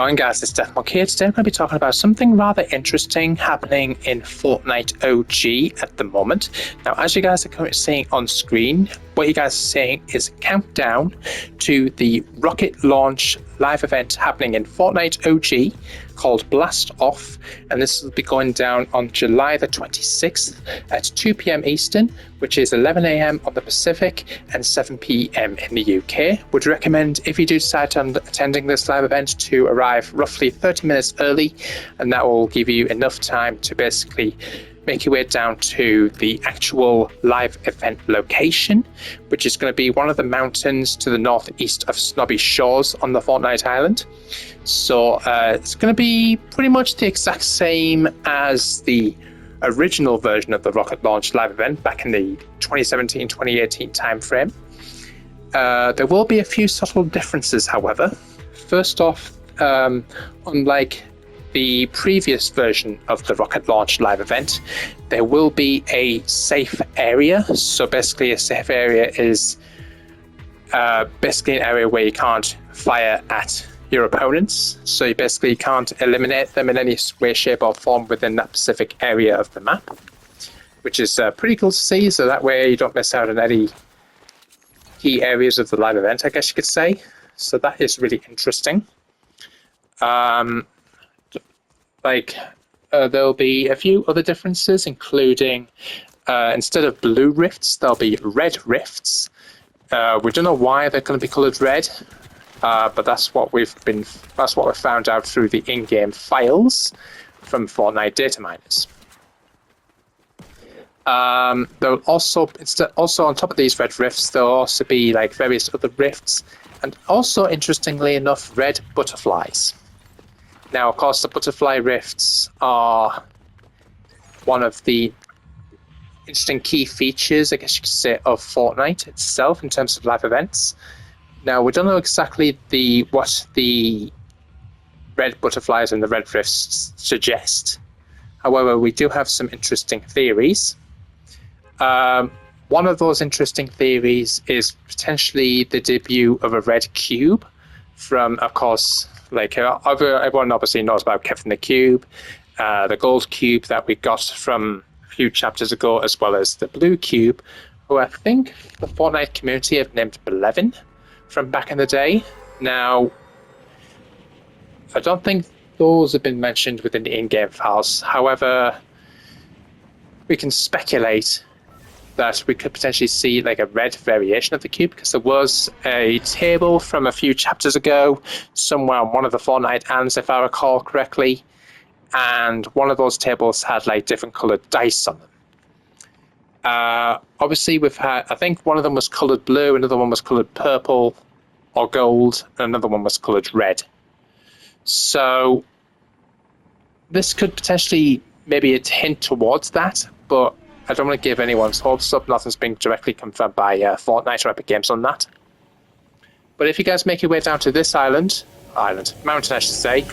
Hi guys, it's Deathmark here. Today I'm going to be talking about something rather interesting happening in Fortnite OG at the moment. Now, as you guys are currently seeing on screen, what you guys are seeing is a countdown to the rocket launch live event happening in Fortnite OG called Blast Off, and this will be going down on July the 26th at 2 p.m. Eastern, which is 11 a.m. on the Pacific and 7 p.m. in the UK. Would recommend, if you do decide on attending this live event, to arrive roughly 30 minutes early, and that will give you enough time to basically make your way down to the actual live event location, which is going to be one of the mountains to the northeast of Snobby Shores on the Fortnite island. So it's going to be pretty much the exact same as the original version of the rocket launch live event back in the 2017-2018 timeframe. There will be a few subtle differences, however. First off, unlike the previous version of the rocket launch live event, there will be a safe area. So basically a safe area is basically an area where you can't fire at your opponents. So you basically can't eliminate them in any way, shape or form within that specific area of the map, which is pretty cool to see. So that way you don't miss out on any key areas of the live event, I guess you could say. So that is really interesting. There'll be a few other differences, including instead of blue rifts, there'll be red rifts. We don't know why they're going to be coloured red, but that's what we've found out through the in-game files from Fortnite data miners. There'll also on top of these red rifts, there'll also be like various other rifts, and also interestingly enough, red butterflies. Now, of course, the butterfly rifts are one of the interesting key features, I guess you could say, of Fortnite itself in terms of live events. Now, we don't know exactly what the red butterflies and the red rifts suggest. However, we do have some interesting theories. One of those interesting theories is potentially the debut of a red cube from, of course, everyone obviously knows about Kevin the Cube, the gold cube that we got from a few chapters ago, as well as the blue cube, who I think the Fortnite community have named Belevin from back in the day. Now, I don't think those have been mentioned within the in-game files. However, we can speculate that we could potentially see like a red variation of the cube, because there was a table from a few chapters ago somewhere on one of the Fortnite islands, if I recall correctly, and one of those tables had like different coloured dice on them. Obviously, I think one of them was coloured blue, another one was coloured purple or gold, and another one was coloured red. So this could potentially maybe a hint towards that, but I don't want to give anyone's hopes up. Nothing's been directly confirmed by Fortnite or Epic Games on that. But if you guys make your way down to this mountain, I should say.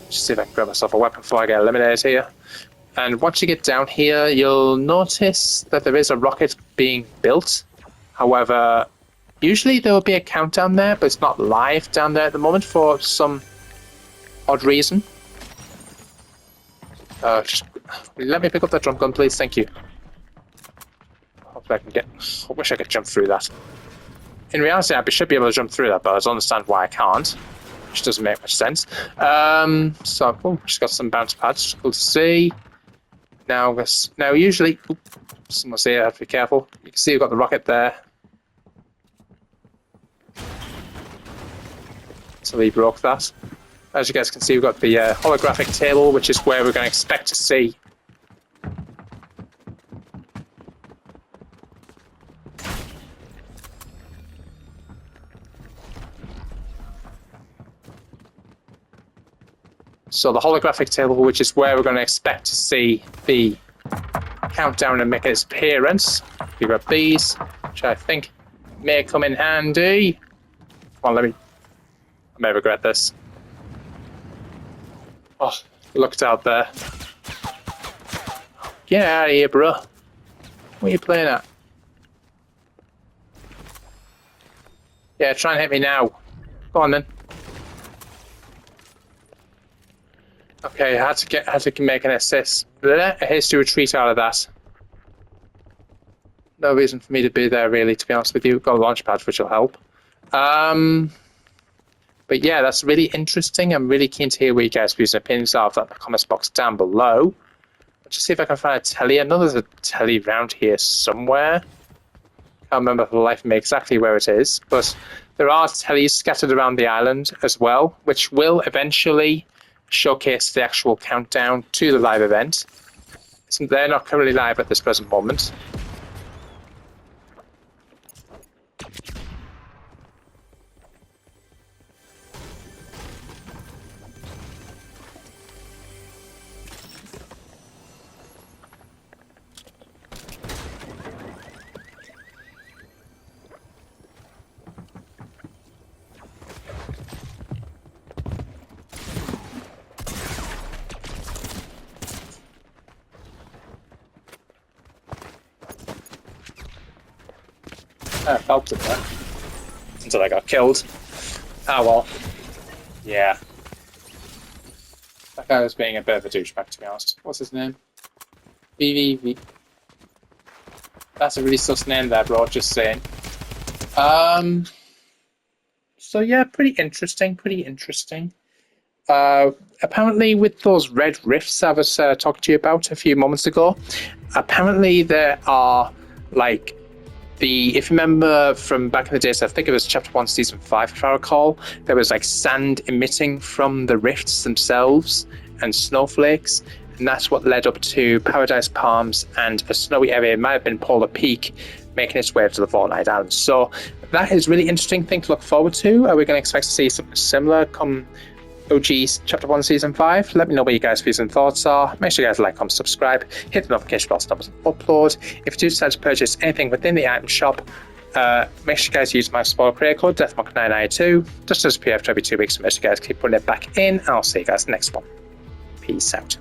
Just see if I can grab myself a weapon before I get eliminated here. And once you get down here, you'll notice that there is a rocket being built. However, usually there will be a countdown there, but it's not live down there at the moment for some odd reason. Let me pick up that drum gun, please. Thank you. Hopefully I wish I could jump through that. In reality, I should be able to jump through that, but I don't understand why I can't, which doesn't make much sense. Just got some bounce pads. Cool to see. Now usually, someone's here. I have to be careful. You can see we've got the rocket there. So he broke that. As you guys can see, we've got the holographic table, which is where we're going to expect to see the holographic table, which is where we're going to expect to see the countdown and make its appearance. We grab these, which I think may come in handy. Come on, I may regret this. Oh, looked out there. Get out of here, bro. What are you playing at? Yeah, try and hit me now. Go on then. Okay, I had to make an assist. A hasty retreat out of that. No reason for me to be there, really, to be honest with you. Got a launch pad, which will help. But yeah, that's really interesting. I'm really keen to hear what you guys' views and opinions are of that in the comments box down below. Let's just see if I can find a telly. I know there's a telly around here somewhere. Can't remember for the life of me exactly where it is, but there are tellies scattered around the island as well, which will eventually showcase the actual countdown to the live event. So they're not currently live at this present moment. I felt it there until I got killed. Ah, well. Yeah. That guy was being a bit of a douchebag, to be honest. What's his name? VVV. That's a really sus name there, bro, just saying. So yeah, pretty interesting, pretty interesting. Apparently with those red rifts I was talking to you about a few moments ago, apparently there are, like, if you remember from back in the days, I think it was chapter 1 season 5 if I recall, there was like sand emitting from the rifts themselves and snowflakes, and that's what led up to Paradise Palms and a snowy area, it might have been Polar Peak, making its way to the Fortnite Islands. So that is a really interesting thing to look forward to. Are we going to expect to see something similar come OG's Chapter 1 Season 5? Let me know what you guys' views and thoughts are. Make sure you guys like, comment, subscribe, hit the notification bell so numbers upload. If you do decide to purchase anything within the item shop, make sure you guys use my spoiler creator code, DeathMonk992, just as PF every 2 weeks, so make sure you guys keep putting it back in, and I'll see you guys next one. Peace out.